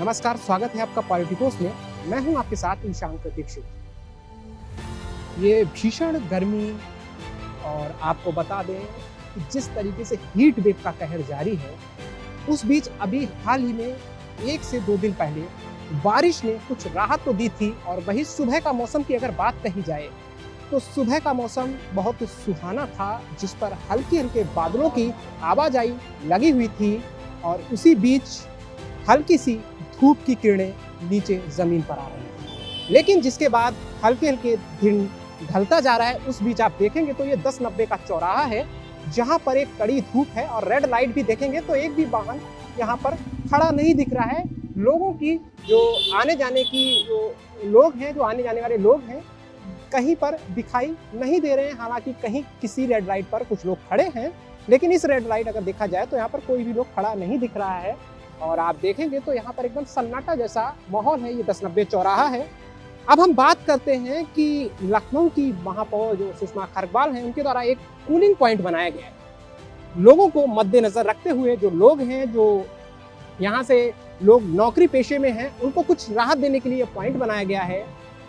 नमस्कार, स्वागत है आपका पॉलिटिकोस में। मैं हूं आपके साथ ईशांक दीक्षित। ये भीषण गर्मी और आपको बता दें कि जिस तरीके से हीट वेव का कहर जारी है, उस बीच अभी हाल ही में 1 से 2 दिन पहले बारिश ने कुछ राहत तो दी थी। और वही सुबह का मौसम की अगर बात कही जाए तो सुबह का मौसम बहुत सुहाना था, जिस पर हल्के हल्के बादलों की आवाजाही लगी हुई थी और उसी बीच हल्की सी धूप की किरणें नीचे जमीन पर आ रही हैं। लेकिन जिसके बाद हल्के हल्के दिन ढलता जा रहा है, उस बीच आप देखेंगे तो ये 10-90 का चौराहा है, जहां पर एक कड़ी धूप है और रेड लाइट भी देखेंगे तो एक भी वाहन यहाँ पर खड़ा नहीं दिख रहा है। लोगों की जो आने जाने की जो आने जाने वाले लोग हैं, कहीं पर दिखाई नहीं दे रहे हैं। हालांकि कहीं किसी रेड लाइट पर कुछ लोग खड़े हैं, लेकिन इस रेड लाइट अगर देखा जाए तो यहाँ पर कोई भी लोग खड़ा नहीं दिख रहा है। और आप देखेंगे तो यहाँ पर एकदम सन्नाटा जैसा माहौल है। ये 10-90 चौराहा है। अब हम बात करते हैं कि लखनऊ की महापौर जो सुषमा खरगवाल हैं, उनके द्वारा एक कूलिंग पॉइंट बनाया गया है। लोगों को मद्देनजर रखते हुए जो लोग हैं, जो यहाँ से लोग नौकरी पेशे में हैं, उनको कुछ राहत देने के लिए पॉइंट बनाया गया है।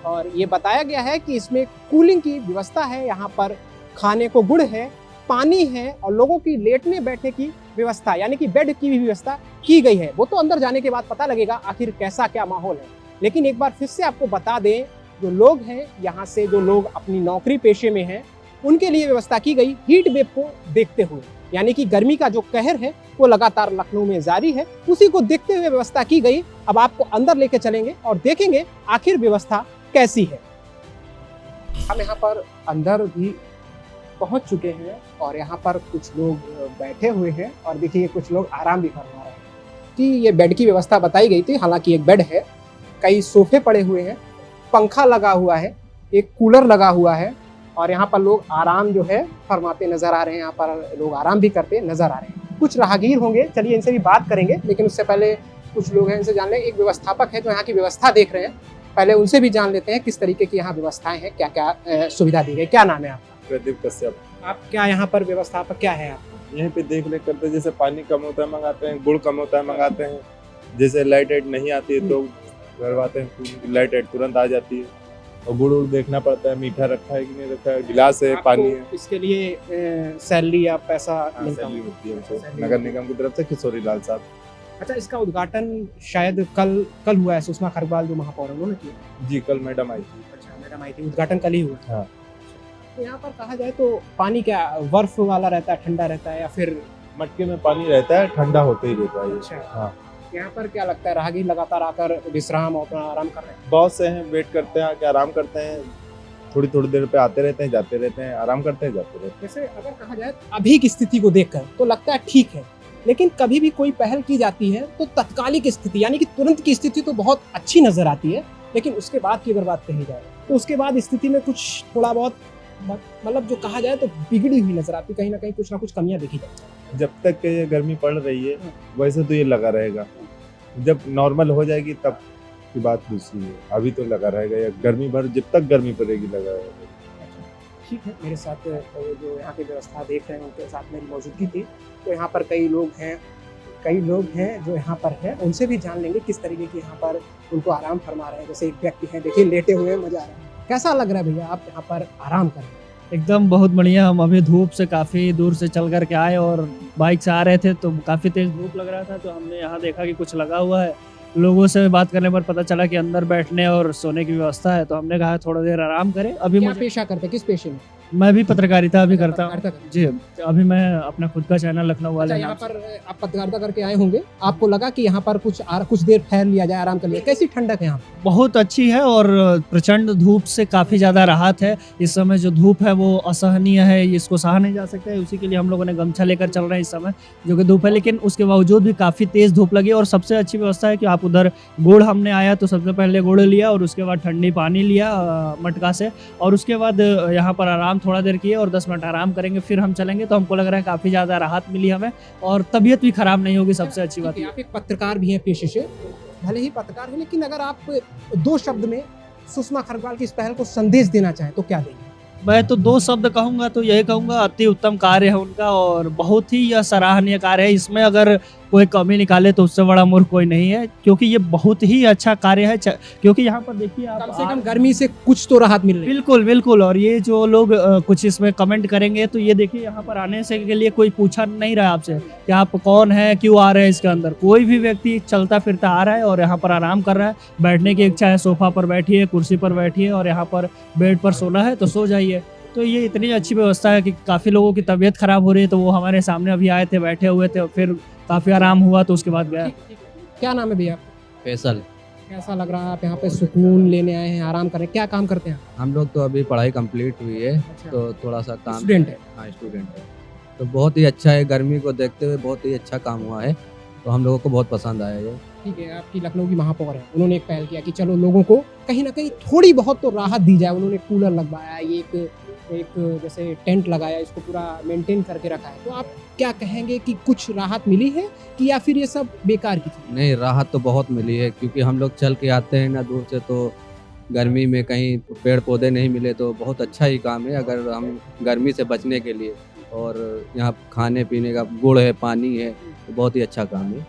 और ये बताया गया है कि इसमें कूलिंग की व्यवस्था है, यहाँ पर खाने को गुड़ है, पानी है और लोगों की लेटने बैठने की व्यवस्था यानी कि बेड की भी व्यवस्था की गई है। वो तो अंदर जाने के बाद पता लगेगा आखिर कैसा क्या माहौल है। लेकिन एक बार फिर से आपको बता दें, जो लोग हैं यहाँ से, जो लोग अपनी नौकरी पेशे में हैं, उनके लिए व्यवस्था की गई हीट वेव को देखते हुए, यानी कि गर्मी का जो कहर है वो लगातार लखनऊ में जारी है, उसी को देखते हुए व्यवस्था की गई। अब आपको अंदर लेके चलेंगे और देखेंगे आखिर व्यवस्था कैसी है। हम यहाँ पर अंदर भी पहुंच चुके हैं और यहाँ पर कुछ लोग बैठे हुए हैं और देखिए कुछ लोग आराम भी फरमा रहे हैं। कि ये बेड की व्यवस्था बताई गई थी, हालांकि एक बेड है, कई सोफे पड़े हुए हैं, पंखा लगा हुआ है, एक कूलर लगा हुआ है और यहाँ पर लोग आराम जो है फरमाते नजर आ रहे हैं। यहाँ पर लोग आराम भी करते नजर आ रहे हैं। कुछ राहगीर होंगे, चलिए इनसे भी बात करेंगे, लेकिन उससे पहले कुछ लोग हैं, इनसे जान लें। एक व्यवस्थापक है जो यहाँ की व्यवस्था देख रहे हैं, पहले उनसे भी जान लेते हैं किस तरीके की यहाँ व्यवस्थाएं हैं, क्या क्या सुविधा दी गई। क्या नाम है आपका? प्रदीप कश्यप। आप क्या यहाँ पर व्यवस्थापक क्या है आप? यहीं पे देख रेख करते हैं, जैसे पानी कम होता है मंगाते हैं, गुड़ कम होता है मंगाते हैं, जैसे लाइट नहीं आती है तो करवाते हैं, लाइट तुरंत आ जाती है। और गुड़ देखना पड़ता है, मीठा रखा है कि नहीं रखा है, गिलास है, पानी है। इसके लिए सैलरी या पैसा मिलता सैलरी होती है हमको नगर निगम की तरफ से, किशोरी लाल साहब। अच्छा, इसका उद्घाटन शायद कल हुआ है, सुषमा खरगवाल जो महापौर है उन्होंने किया? जी, कल मैडम आई थी। अच्छा, मैडम आई थी, उद्घाटन कल ही हुआ। हाँ। तो यहाँ पर कहा जाए तो पानी क्या बर्फ वाला रहता है, ठंडा रहता है या फिर? मटके में पानी रहता है, ठंडा होते ही रहता है। अच्छा। हाँ। यहाँ पर क्या लगता है, राहगीर लगातार आकर विश्राम और अपना आराम कर रहे हैं? बहुत से हैं, वेट करते हैं, आके आराम करते हैं, थोड़ी थोड़ी देर पे आते रहते हैं, जाते रहते हैं, आराम करते हैं, जाते रहते हैं। जैसे अगर कहा जाए अभी की स्थिति को देखकर तो लगता है ठीक है, लेकिन कभी भी कोई पहल की जाती है तो तत्कालिक स्थिति यानी कि तुरंत की स्थिति तो बहुत अच्छी नजर आती है, लेकिन उसके बाद की अगर बात कही जाए तो उसके बाद स्थिति में कुछ थोड़ा बहुत मतलब जो कहा जाए तो बिगड़ी हुई नजर आती, कहीं ना कहीं कुछ ना कुछ कमियां देखी जाती। जब तक ये गर्मी पड़ रही है वैसे तो ये लगा रहेगा, जब नॉर्मल हो जाएगी तब की बात दूसरी है। अभी तो लगा रहेगा, या गर्मी भर जब तक गर्मी पड़ेगी लगा रहेगा। ठीक है, मेरे साथ जो यहाँ की व्यवस्था देख रहे हैं उनके साथ मेरी मौजूदगी थी। तो यहाँ पर कई लोग हैं जो यहाँ पर हैं, उनसे भी जान लेंगे किस तरीके की यहाँ पर उनको आराम फरमा रहे हैं। जैसे एक व्यक्ति हैं, देखिए लेटे हुए मजा आ रहा है। कैसा लग रहा है भैया, आप यहाँ पर आराम कर रहे हैं? एकदम बहुत बढ़िया। हम अभी धूप से काफ़ी दूर से चल कर के आए और बाइक से आ रहे थे तो काफ़ी तेज़ धूप लग रहा था, तो हमने यहाँ देखा कि कुछ लगा हुआ है। लोगों से बात करने पर पता चला कि अंदर बैठने और सोने की व्यवस्था है, तो हमने कहा थोड़ा देर आराम करें। अभी क्या पेशा करते हैं, किस पेशे में? मैं भी पत्रकारिता अभी करता हूँ पत्रकारिता जी। अभी मैं अपना खुद का चैनल लखनऊ अच्छा, वाले यहाँ नाम से। पर आप पत्रकारिता करके आए होंगे, आपको लगा कि यहाँ पर कुछ देर ठहर लिया जाए, आराम कर लिया। कैसी ठंडक है यहाँ? बहुत अच्छी है और प्रचंड धूप से काफ़ी ज़्यादा राहत है। इस समय जो धूप है वो असहनीय है, इसको सहा नहीं जा सकता है, उसी के लिए हम लोगों ने गमछा लेकर चल रहे हैं इस समय, जो कि धूप है, लेकिन उसके बावजूद भी काफ़ी तेज़ धूप लगी। और सबसे अच्छी व्यवस्था है कि आप उधर गुड़, हमने आया तो सबसे पहले गुड़ लिया और उसके बाद ठंडी पानी लिया मटका से, और उसके बाद यहाँ पर आराम थोड़ा देर किए और 10 मिनट आराम करेंगे, फिर हम चलेंगे। तो हमको लग रहा है काफ़ी ज़्यादा राहत मिली हमें और तबीयत भी ख़राब नहीं होगी, सबसे अच्छी बात है। आप एक पत्रकार भी हैं पेशे से, भले ही पत्रकार हैं, लेकिन अगर आप 2 शब्द में सुषमा खरगवाल की इस पहल को संदेश देना चाहें तो क्या देंगे? मैं तो 2 शब्द कहूँगा तो यही कहूँगा, अति उत्तम कार्य है उनका और बहुत ही यह सराहनीय कार्य है। इसमें अगर कोई कमी निकाले तो उससे बड़ा मूर्ख कोई नहीं है, क्योंकि ये बहुत ही अच्छा कार्य है। क्योंकि यहाँ पर देखिए आप कम से कम गर्मी से कुछ तो राहत मिल रही है। बिल्कुल, बिल्कुल। और ये जो लोग कुछ इसमें कमेंट करेंगे तो ये देखिए यहाँ पर आने से के लिए कोई पूछा नहीं रहा आपसे कि आप कौन हैं, क्यों आ रहे हैं इसके अंदर। कोई भी व्यक्ति चलता फिरता आ रहा है और यहाँ पर आराम कर रहा है। बैठने की इच्छा है, सोफा पर बैठिए, कुर्सी पर बैठिए, और यहाँ पर बेड पर सोना है तो सो जाइए। तो ये इतनी अच्छी व्यवस्था है कि काफ़ी लोगों की तबीयत खराब हो रही है तो वो हमारे सामने अभी आए थे, बैठे हुए थे, और फिर काफ़ी आराम हुआ तो उसके बाद गया। ठीक, ठीक। क्या नाम है भैया? फैसल। कैसा लग रहा है? आप यहाँ पे सुकून लेने आए हैं, आराम कर रहे हैं, क्या काम करते हैं? हम लोग तो अभी पढ़ाई कंप्लीट हुई है, अच्छा, तो थोड़ा सा काम। स्टूडेंट है। हाँ, स्टूडेंट है। तो बहुत ही अच्छा है, गर्मी को देखते हुए बहुत ही अच्छा काम हुआ है, तो हम लोगों को बहुत पसंद आया ये। ठीक है, आपकी लखनऊ की महापौर है, उन्होंने एक पहल किया कि चलो लोगों को कहीं ना कहीं थोड़ी बहुत तो राहत दी जाए। उन्होंने कूलर लगवाया, ये एक जैसे टेंट लगाया, इसको पूरा मेंटेन करके रखा है। तो आप क्या कहेंगे कि कुछ राहत मिली है कि या फिर ये सब बेकार की चीज़? नहीं, राहत तो बहुत मिली है, क्योंकि हम लोग चल के आते हैं ना दूर से, तो गर्मी में कहीं पेड़ पौधे नहीं मिले तो बहुत अच्छा ही काम है अगर हम गर्मी से बचने के लिए। और यहाँ खाने पीने का गुड़ है, पानी है, तो बहुत ही अच्छा काम है।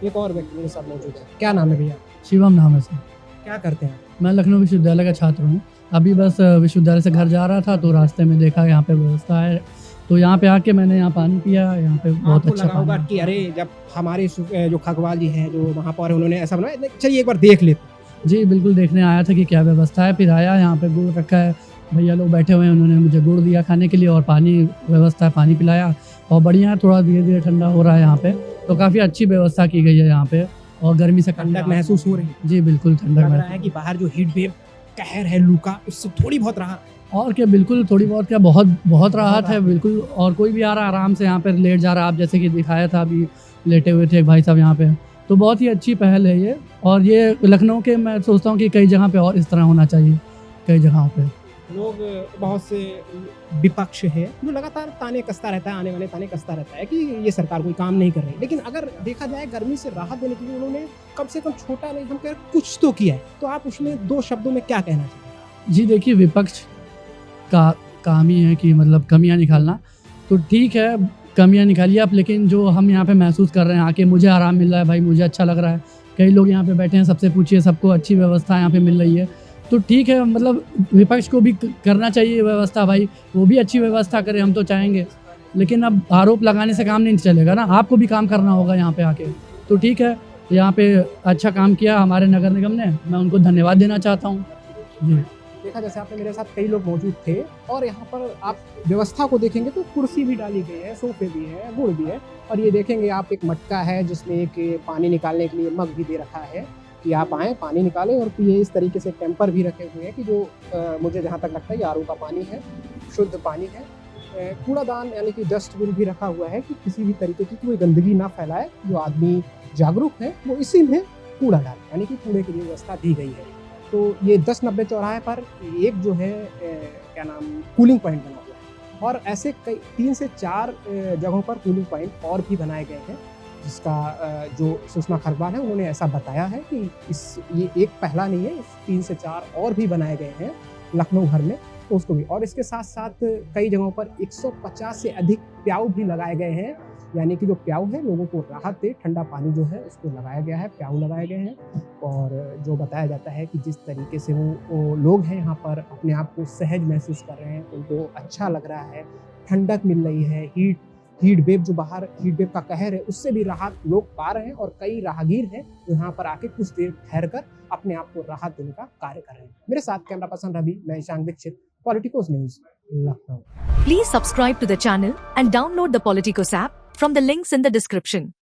एक और व्यक्ति मेरे साथ मौजूद है, क्या नाम है भैया? शिवम नाम है सर। क्या करते हैं? मैं लखनऊ विश्वविद्यालय का छात्र हूँ। अभी बस विश्वविद्यालय से घर जा रहा था तो रास्ते में देखा यहाँ पे व्यवस्था है, तो यहाँ पे आके मैंने यहाँ पानी पिया। यहाँ पे बहुत आपको अच्छा लगा होगा पानी कि अरे जब हमारे जो खगवाल जी हैं, जो महापौर है, उन्होंने ऐसा बनाया, चलिए एक बार देख लेते हैं। है। जी बिल्कुल, देखने आया था कि क्या व्यवस्था है। फिर आया, यहाँ पे गुड़ रखा है, भैया लोग बैठे हुए हैं, उन्होंने मुझे गुड़ दिया खाने के लिए और पानी व्यवस्था है, पानी पिलाया। और बढ़िया है, थोड़ा धीरे धीरे ठंडा हो रहा है यहाँ पे, तो काफ़ी अच्छी व्यवस्था की गई है यहाँ पे। और गर्मी से ठंडक महसूस हो रही है। जी बिल्कुल, ठंडक लग रहा महसूस। है कि बाहर जो हीट वेव कहर है लू का, उससे थोड़ी बहुत राहत। और क्या, बिल्कुल थोड़ी बहुत क्या, बहुत बहुत राहत है राहत। बिल्कुल। और कोई भी आ रहा है आराम से यहाँ पे लेट जा रहा है, आप जैसे कि दिखाया था अभी लेटे हुए थे एक भाई साहब यहाँ पे। तो बहुत ही अच्छी पहल है ये, और ये लखनऊ के मैं सोचता हूँ कि कई जगह पे और इस तरह होना चाहिए, कई जगहों पे। लोग बहुत से विपक्ष है जो लगातार ताने कसता रहता है, आने वाले ताने कसता रहता है कि ये सरकार कोई काम नहीं कर रही। लेकिन अगर देखा जाए गर्मी से राहत देने के लिए उन्होंने कम से कम छोटा नहीं, हम कह रहे कुछ तो किया है। तो आप उसमें दो शब्दों में क्या कहना चाहिए? जी देखिए, विपक्ष का काम ही है कि मतलब कमियां निकालना। तो ठीक है, कमियां निकालिए आप, लेकिन जो हम यहाँ पे महसूस कर रहे हैं आके, मुझे आराम मिल रहा है भाई, मुझे अच्छा लग रहा है। कई लोग यहाँ पे बैठे हैं, सबसे पूछिए, सबको अच्छी व्यवस्था यहाँ पे मिल रही है। तो ठीक है, मतलब विपक्ष को भी करना चाहिए व्यवस्था भाई, वो भी अच्छी व्यवस्था करे, हम तो चाहेंगे। लेकिन अब आरोप लगाने से काम नहीं चलेगा ना, आपको भी काम करना होगा यहाँ पे आके। तो ठीक है, यहाँ पे अच्छा काम किया हमारे नगर निगम ने, मैं उनको धन्यवाद देना चाहता हूँ जी। देखा जैसे आपने मेरे साथ कई लोग मौजूद थे, और यहाँ पर आप व्यवस्था को देखेंगे तो कुर्सी भी डाली गई है, सोफे भी है, गुड़ भी है, और ये देखेंगे आप एक मटका है जिसमें एक पानी निकालने के लिए मग भी दे रखा है कि आप आएँ पानी निकालें। और ये इस तरीके से टेम्पर भी रखे हुए हैं कि जो मुझे जहाँ तक लगता है ये RO का पानी है, शुद्ध पानी है। कूड़ादान यानी कि डस्टबिन भी रखा हुआ है कि किसी भी तरीके की कोई गंदगी ना फैलाए। जो आदमी जागरूक है वो इसी में कूड़ा डाले, यानी कि कूड़े की व्यवस्था दी गई है। तो ये 10-90 चौराहे पर एक जो है क्या नाम, कूलिंग पॉइंट बना हुआ है, और ऐसे कई 3 से 4 जगहों पर कूलिंग पॉइंट और भी बनाए गए हैं, जिसका जो सुषमा खरवाल है उन्होंने ऐसा बताया है कि ये एक पहला नहीं है, 3 से 4 और भी बनाए गए हैं लखनऊ भर में। तो उसको भी, और इसके साथ साथ कई जगहों पर 150 से अधिक प्याऊ भी लगाए गए हैं, यानी कि जो प्याऊ है लोगों को राहत दे, ठंडा पानी जो है उसको लगाया गया है, प्याऊ लगाए गए हैं। और जो बताया जाता है कि जिस तरीके से वो लोग हैं यहाँ पर अपने आप को सहज महसूस कर रहे हैं, उनको अच्छा लग रहा है, ठंडक मिल रही है, हीट वेव जो बाहर हीट वेव का कहर है उससे भी राहत लोग पा रहे हैं। और कई राहगीर हैं जो यहाँ पर आके कुछ देर ठहर कर अपने आप को राहत देने का कार्य कर रहे हैं। मेरे साथ कैमरा पर्सन रवि, मैं Ishan Dixit, Politicos news, Lucknow. Please subscribe to the channel and download the Politicos app from the links in the description.